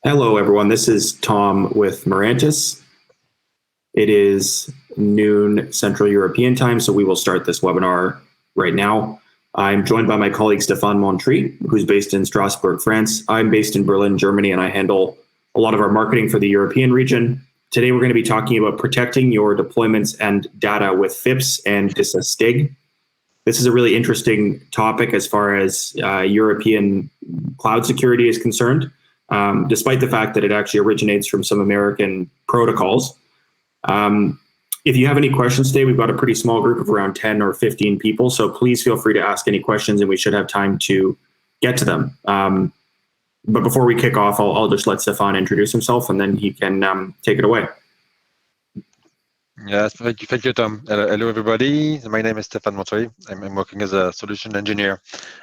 Hello, everyone. This is Tom with Mirantis. It is noon Central European time, so we will start this webinar right now. I'm joined by my colleague Stephane Montri, who's based in Strasbourg, France. I'm based in Berlin, Germany, and I handle a lot of our marketing for the European region. Today, we're going to be talking about protecting your deployments and data with FIPS and DISA-STIG. This is a really interesting topic as far as European cloud security is concerned. Despite the fact that it actually originates from some American protocols. If you have any questions today, we've got a pretty small group of around 10 or 15 people, so please feel free to ask any questions and we should have time to get to them. But before we kick off, I'll just let Stephane introduce himself and then he can take it away. Yes, thank you, Tom. Hello, everybody. My name is Stephane Montri. I'm working as a solution engineer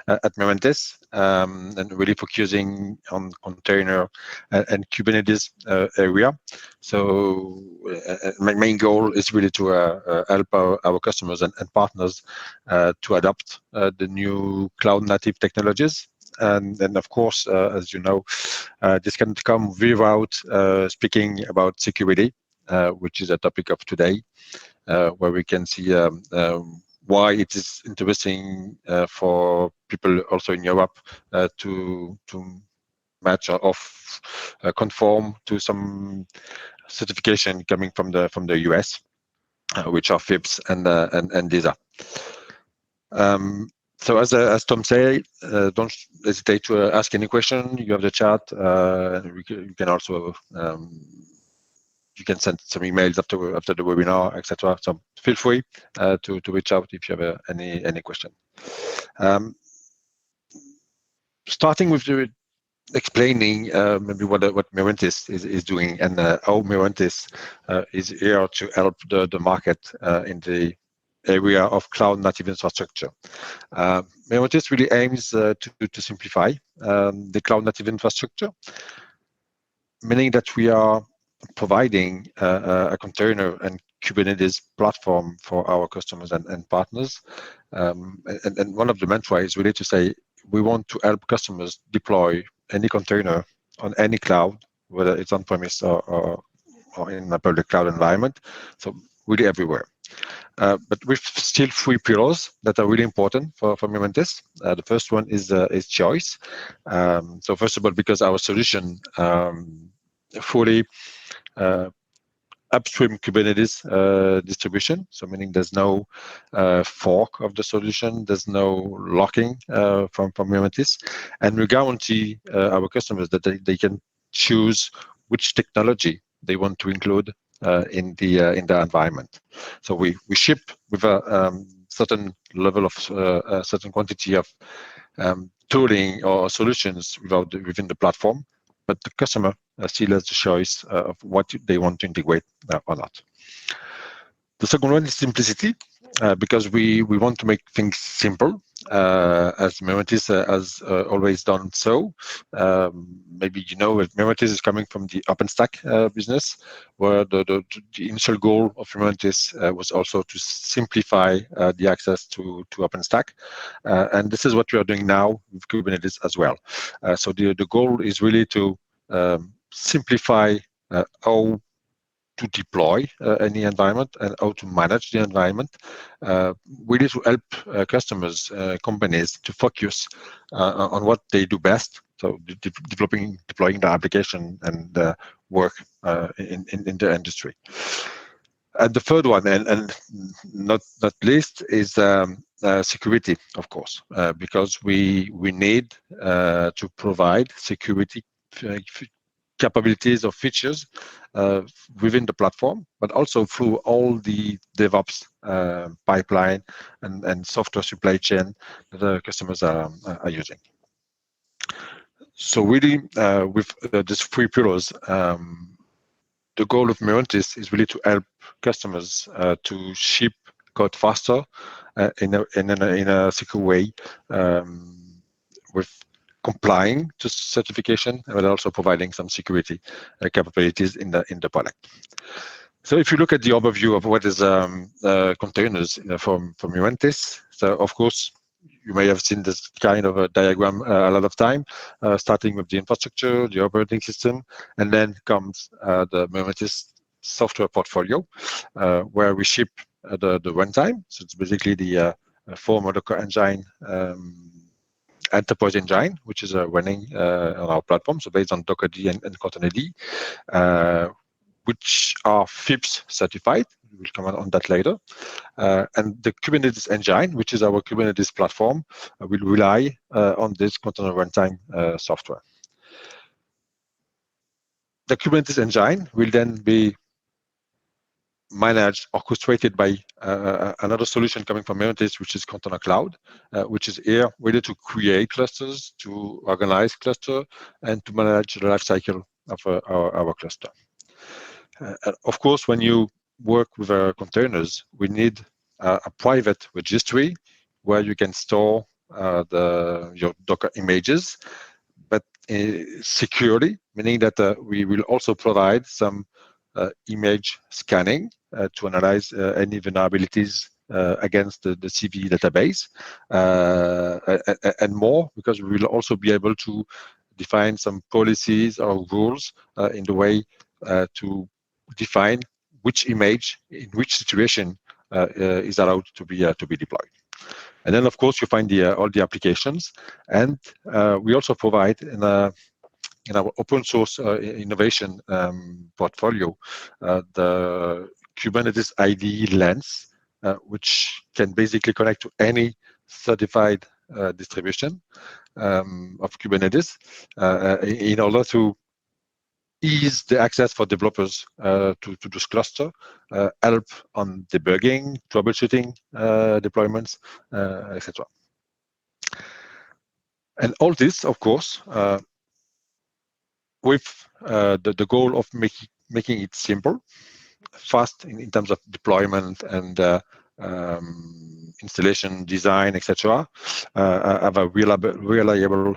at Mirantis, and really focusing on container and Kubernetes area. So my main goal is really to help our customers and partners to adopt the new cloud-native technologies. And of course, as you know, this can come without speaking about security. Which is a topic of today, where we can see why it is interesting for people also in Europe to match or conform to some certification coming from the US, which are FIPS and DISA. So as Tom said, don't hesitate to ask any question. You have the chat. You can also you can send some emails after the webinar, etc. So feel free to reach out if you have any question. Starting with explaining maybe what Mirantis is doing and how Mirantis is here to help the market in the area of cloud native infrastructure. Mirantis really aims to simplify the cloud native infrastructure, meaning that we are providing a container and Kubernetes platform for our customers and partners. And one of the mantra is really to say, we want to help customers deploy any container on any cloud, whether it's on-premise or in a public cloud environment, so really everywhere. But with still 3 pillars that are really important for Mirantis. The first one is choice. So first of all, because our solution fully upstream Kubernetes distribution, so meaning there's no fork of the solution, there's no locking from Mirantis, and we guarantee our customers that they can choose which technology they want to include in the environment. So we ship with a certain level of certain quantity of tooling or solutions within the platform, but the customer still has the choice of what they want to integrate or not. The second one is simplicity, because we want to make things simple, as Mirantis has always done so. Maybe you know that Mirantis is coming from the OpenStack business, where the initial goal of Mirantis was also to simplify the access to OpenStack. And this is what we are doing now with Kubernetes as well. So the goal is really to simplify how to deploy any environment and how to manage the environment, really to help customers, companies to focus on what they do best. So deploying the application and work in the industry. And the third one, and not least, is security, of course, because we need to provide security capabilities or features within the platform, but also through all the DevOps pipeline and software supply chain that the customers are using. So really, with these 3 pillars, the goal of Mirantis is really to help customers to ship code faster in a secure way, with complying to certification, but also providing some security capabilities in the product. So if you look at the overview of what is containers from Mirantis, so of course you may have seen this kind of a diagram a lot of time, starting with the infrastructure, the operating system, and then comes the Mirantis software portfolio, where we ship the runtime. So it's basically the former Docker engine, enterprise engine, which is running on our platform. So based on Docker-D and Container-D, which are FIPS certified. We'll comment on that later. And the Kubernetes engine, which is our Kubernetes platform, will rely on this container runtime software. The Kubernetes engine will then be managed, orchestrated by another solution coming from Mirantis, which is Container Cloud, which is here ready to create clusters, to organize cluster, and to manage the lifecycle of our cluster. Of course, when you work with containers, we need a private registry where you can store your Docker images, but securely, meaning that we will also provide some image scanning to analyze any vulnerabilities against the CV database, and more, because we will also be able to define some policies or rules in the way to define which image in which situation is allowed to be deployed. And then, of course, you find all the applications, and we also provide in our open source innovation portfolio the Kubernetes IDE lens, which can basically connect to any certified distribution of Kubernetes in order to ease the access for developers to this cluster, help on debugging, troubleshooting deployments, etc. And all this, of course, with the goal of making it simple, fast in terms of deployment and installation, design, etc. Have a reliable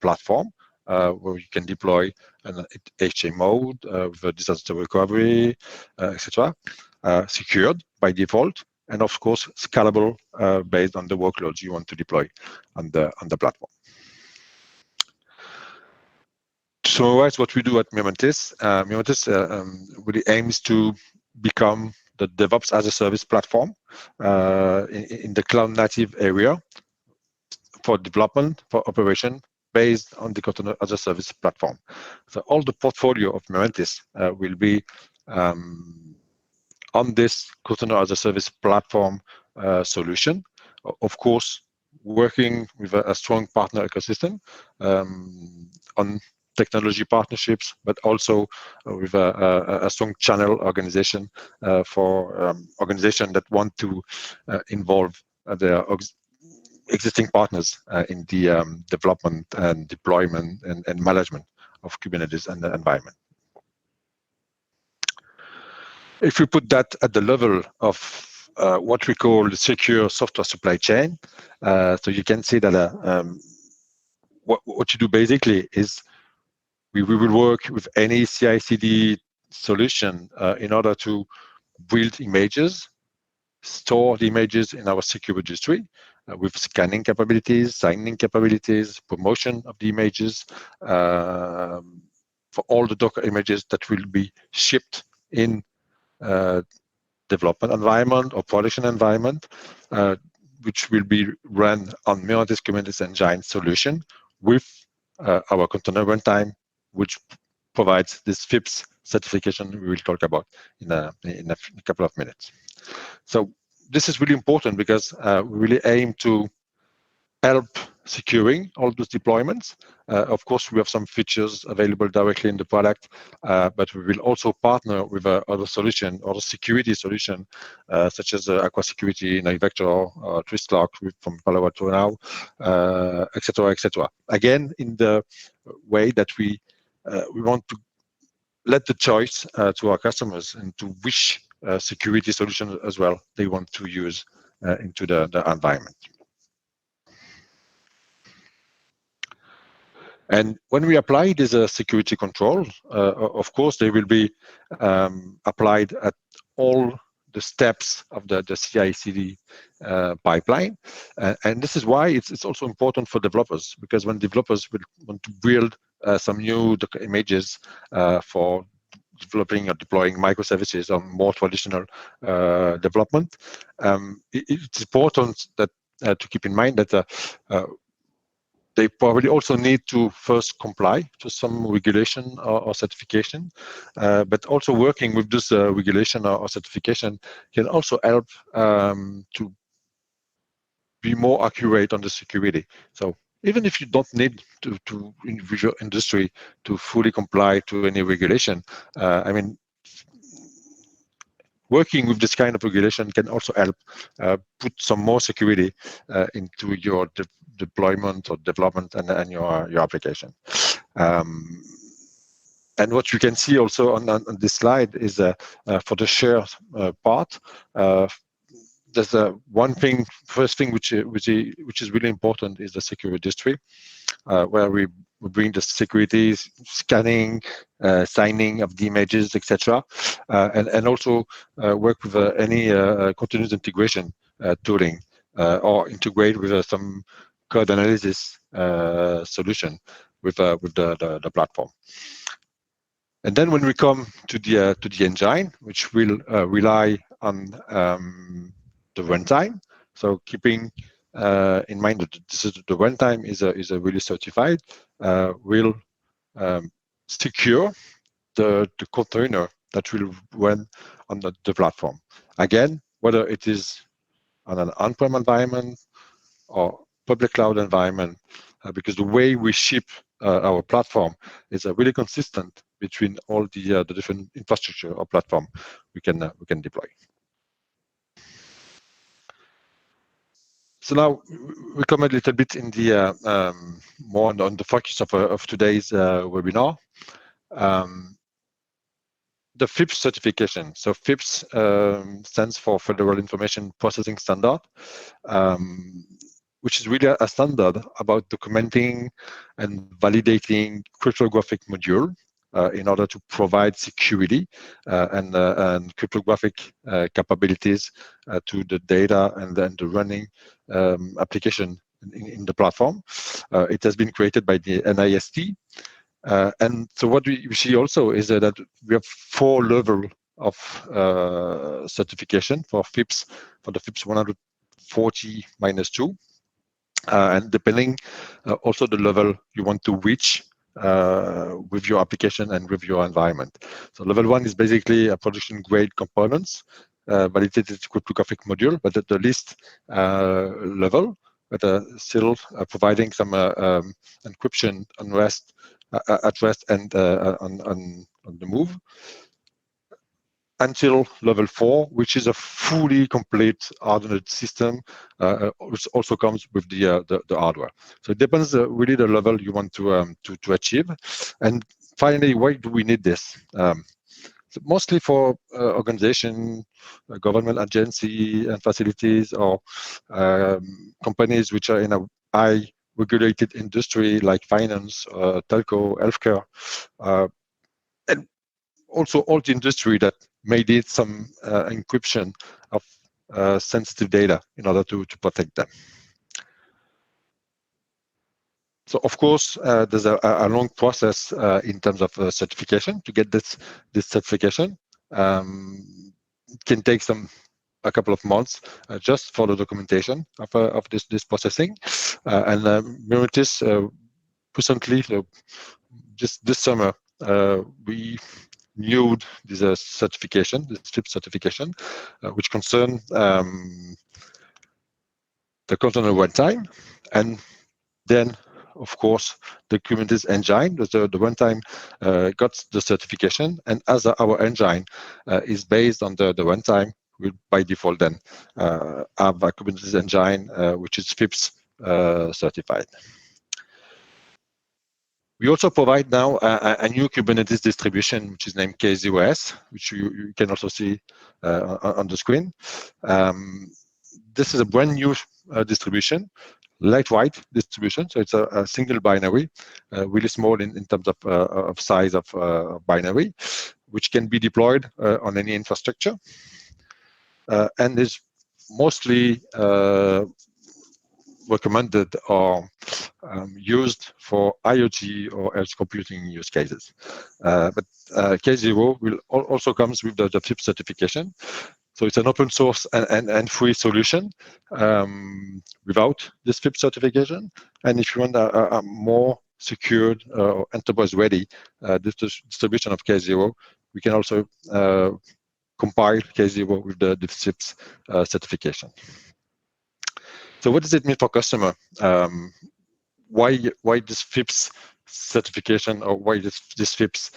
platform where you can deploy an HA mode with disaster recovery, etc. Secured by default, and of course scalable based on the workloads you want to deploy on the platform. So that's what we do at Mirantis. Mirantis really aims to become the Devops-as-a-Service platform in the cloud-native area for development, for operation, based on the Container-as-a-Service platform. So all the portfolio of Mirantis will be on this Container-as-a-Service platform solution. Of course, working with a strong partner ecosystem on technology partnerships, but also with a strong channel organization for organizations that want to involve their existing partners in the development and deployment and management of Kubernetes and the environment. If we put that at the level of what we call the secure software supply chain, so you can see that what you do basically is we will work with any CI/CD solution in order to build images, store the images in our secure registry with scanning capabilities, signing capabilities, promotion of the images for all the Docker images that will be shipped in development environment or production environment, which will be run on Mirantis Kubernetes Engine solution with our container runtime, which provides this FIPS certification we will talk about in a couple of minutes. So this is really important because we really aim to help securing all those deployments. Of course, we have some features available directly in the product, but we will also partner with other solution, other security solution, such as Aqua Security, NiveVector, Twistlock from Palo Alto now, etc., etc. Again, in the way that we want to let the choice to our customers and to which security solution as well they want to use into the environment. And when we apply this security control, of course, they will be applied at all the steps of the CI/CD pipeline, and this is why it's also important for developers, because when developers will want to build some new images for developing or deploying microservices or more traditional development, it's important that to keep in mind that they probably also need to first comply to some regulation or certification, but also working with this regulation or certification can also help to be more accurate on the security. So even if you don't need to in visual industry to fully comply to any regulation, I mean, working with this kind of regulation can also help put some more security into your deployment or development and your application. And what you can see also on this slide is for the share part, there's first thing which is really important is the security registry, where we bring the security scanning, signing of the images, etc., and also work with any continuous integration tooling or integrate with some code analysis solution with the platform. And then when we come to the engine, which will rely on the runtime, so keeping in mind that the runtime is a really certified, will secure the container that will run on the platform. Again, whether it is on an on-prem environment or public cloud environment, because the way we ship our platform is really consistent between all the different infrastructure or platform we can deploy. So now we come a little bit in the more on the focus of today's webinar. The FIPS certification. So FIPS stands for Federal Information Processing Standard, which is really a standard about documenting and validating cryptographic module in order to provide security and cryptographic capabilities to the data and then the running application in the platform. It has been created by the NIST. And so what we see also is that we have 4 levels of certification for FIPS, for the FIPS 140-2. And depending also the level you want to reach with your application and with your environment. So level 1 is basically a production grade components, validated cryptographic module, but at the least level, but still providing some encryption at rest and on the move, until level 4, which is a fully complete hardened system, which also comes with the hardware. So it depends really the level you want to achieve. And finally, why do we need this? So mostly for organization, government agency and facilities, or companies which are in a high regulated industry like finance, telco, healthcare, and also all the industry that may need some encryption of sensitive data in order to protect them. So of course, there's a long process in terms of certification to get this certification. It can take a couple of months just for the documentation of this processing. And Mirantis recently, just this summer, we renewed this certification, this FIPS certification, which concern the container runtime, and then, of course, the Kubernetes engine, the runtime got the certification, and as our engine is based on the runtime, we by default then have a Kubernetes engine which is FIPS certified. We also provide now a new Kubernetes distribution, which is named K0S, which you can also see on the screen. This is a brand new distribution, lightweight distribution, so it's a single binary, really small in terms of size of binary, which can be deployed on any infrastructure. and is mostly recommended or used for IoT or edge computing use cases. But K0 will also comes with the FIPS certification. So it's an open source and free solution without this FIPS certification. And if you want a more secured or enterprise-ready distribution of K0, we can also compile K0 with the FIPS certification. So what does it mean for customer? Why this FIPS certification, or why this FIPS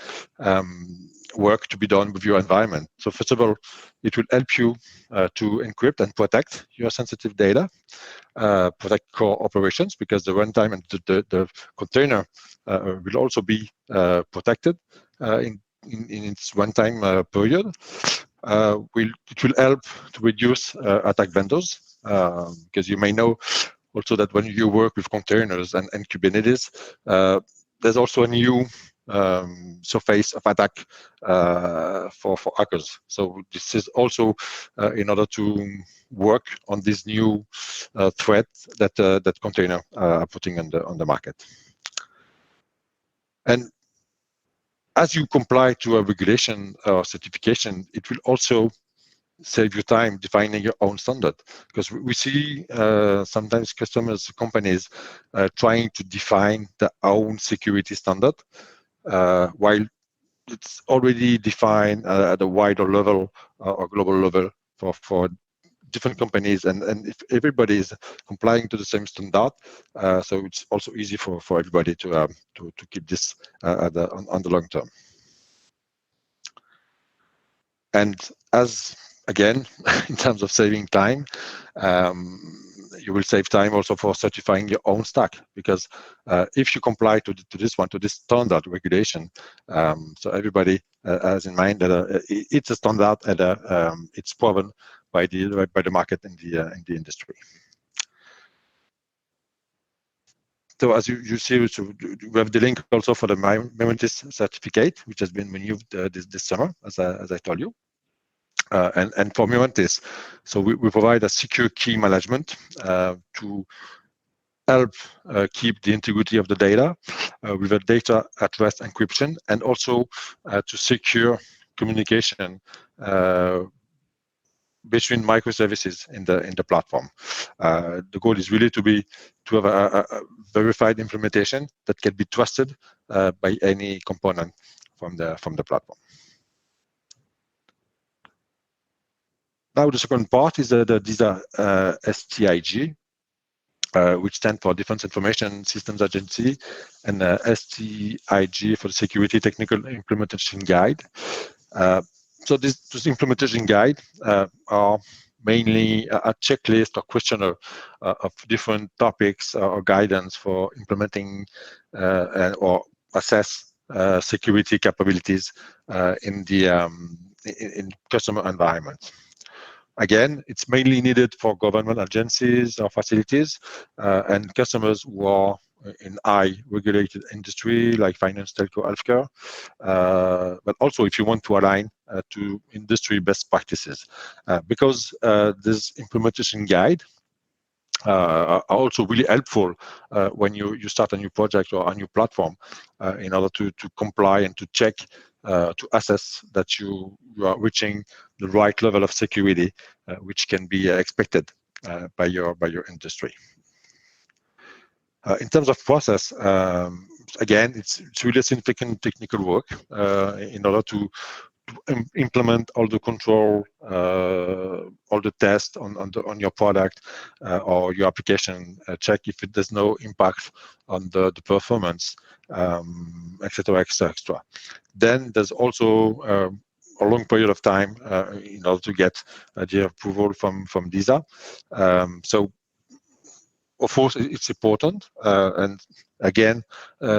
work to be done with your environment? So first of all, it will help you to encrypt and protect your sensitive data, protect core operations, because the runtime and the container will also be protected in its runtime period. It will help to reduce attack vendors, because you may know also that when you work with containers and Kubernetes, there's also a new surface of attack for hackers. So this is also in order to work on this new threat that container are putting on the market. And as you comply to a regulation or certification, it will also save you time defining your own standard, because we see sometimes customers, companies trying to define their own security standard while it's already defined at a wider level or global level for different companies, and if everybody is complying to the same standard, so it's also easy for everybody to keep this on the long term. And as again, in terms of saving time, you will save time also for certifying your own stack, because if you comply to this standard regulation, so everybody has in mind that it's a standard and it's proven by the market in the industry. So as you see, so we have the link also for the Mirantis certificate, which has been renewed this summer, as I told you. And for Mirantis, so we provide a secure key management to help keep the integrity of the data with a data at rest encryption, and also to secure communication between microservices in the platform. The goal is really to have a verified implementation that can be trusted by any component from the platform. Now the second part is the DISA-STIG, which stands for Defense Information Systems Agency, and STIG for the Security Technical Implementation Guide. So this implementation guide are mainly a checklist or questionnaire of different topics or guidance for implementing or assess security capabilities in customer environments. Again, it's mainly needed for government agencies or facilities and customers who are in high regulated industry like finance, telco, healthcare, but also if you want to align to industry best practices, because this implementation guide are also really helpful when you start a new project or a new platform in order to comply and to check, to assess that you are reaching the right level of security, which can be expected by your industry. In terms of process, again, it's really significant technical work in order to implement all the control, all the tests on your product or your application, check if there's no impact on the performance, etc., etc. Then there's also a long period of time in order to get the approval from DISA. So of course, it's important, and again,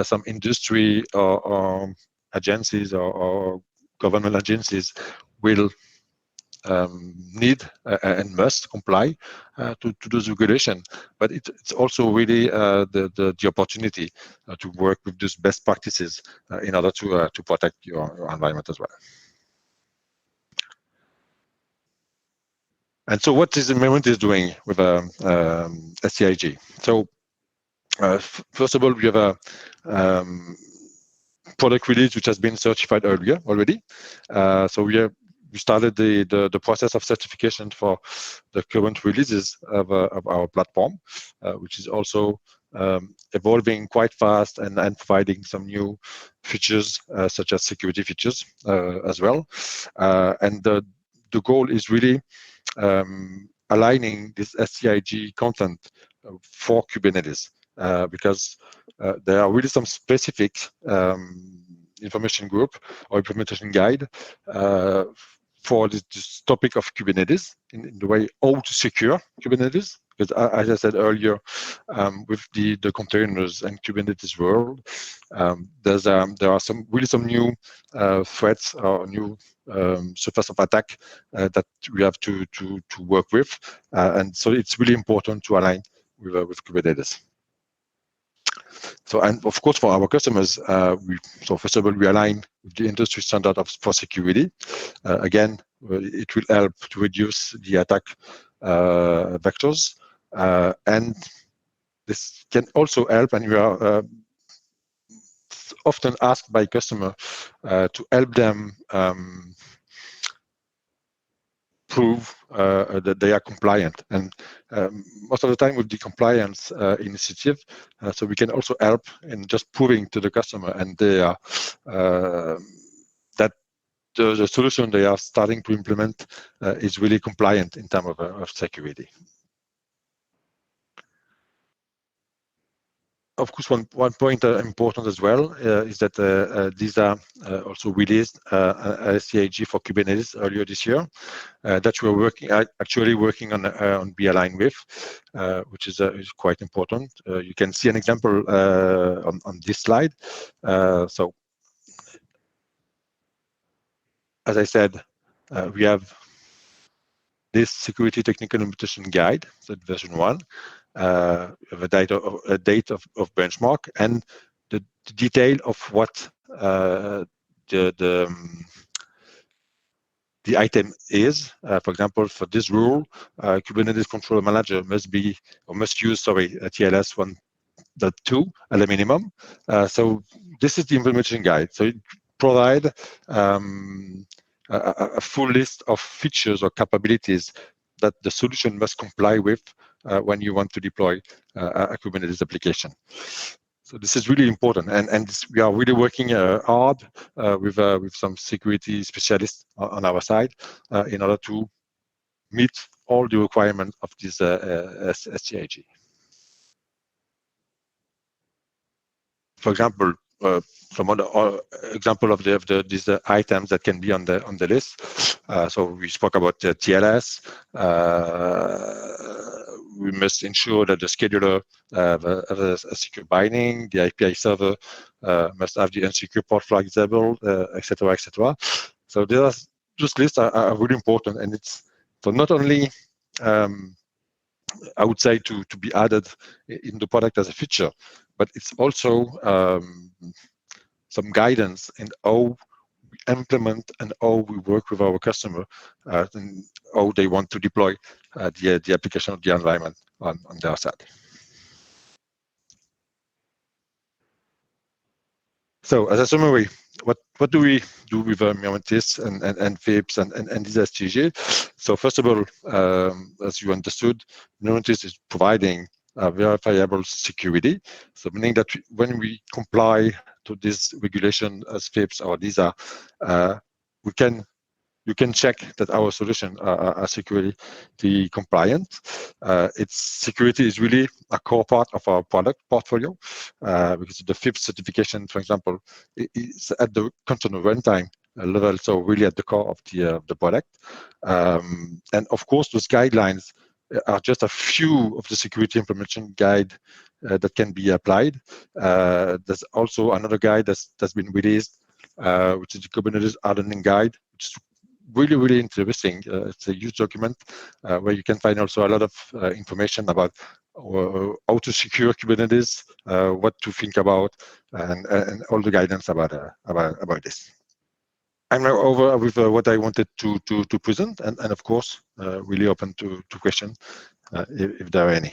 some industry or agencies or government agencies will need and must comply to those regulations. But it's also really the opportunity to work with those best practices in order to protect your environment as well. And so what is Mirantis doing with STIG? So first of all, we have a product release which has been certified earlier already. So we started the process of certification for the current releases of our platform, which is also evolving quite fast and providing some new features such as security features as well. And the goal is really aligning this STIG content for Kubernetes because there are really some specific information group or implementation guide for this topic of Kubernetes in the way how to secure Kubernetes. Because as I said earlier, with the containers and Kubernetes world, there are some new threats or new surface of attack that we have to work with, and so it's really important to align with Kubernetes. So, and of course, for our customers, so first of all, we align with the industry standard for security. Again, it will help to reduce the attack vectors, and this can also help, and we are often asked by customers to help them prove that they are compliant. And most of the time with the compliance initiative, so we can also help in just proving to the customer and they are that the solution they are starting to implement is really compliant in terms of security. Of course, one point important as well is that DISA also released a STIG for Kubernetes earlier this year that we're actually working on be aligned with, which is quite important. You can see an example on this slide. So, as I said, we have this security technical implementation guide, so version 1. A date of benchmark and the detail of what the item is. For example, for this rule, Kubernetes controller manager must use TLS 1.2 at a minimum. So this is the implementation guide. So it provides a full list of features or capabilities that the solution must comply with when you want to deploy a Kubernetes application. So this is really important, and we are really working hard with some security specialists on our side in order to meet all the requirements of this STIG. For example, some other example of these items that can be on the list. So we spoke about the TLS. We must ensure that the scheduler have a secure binding. The API server must have the unsecure port flag disabled, etc., etc. So those lists are really important, and it's so not only I would say to be added in the product as a feature, but it's also some guidance in how we implement and how we work with our customer and how they want to deploy the application of the environment on their side. So as a summary, what do we do with Mirantis and FIPS and DISA-STIG? So first of all, as you understood, Mirantis is providing verifiable security. So meaning that when we comply to this regulation as FIPS or DISA, you can check that our solution are security compliant. Its security is really a core part of our product portfolio because the FIPS certification, for example, is at the container runtime level, so really at the core of the product. And of course, those guidelines are just a few of the security implementation guide that can be applied. There's also another guide that's been released, which is the Kubernetes hardening guide, which is really interesting. It's a huge document where you can find also a lot of information about how to secure Kubernetes, what to think about, and all the guidance about this. I'm now over with what I wanted to present, and of course, really open to questions if there are any.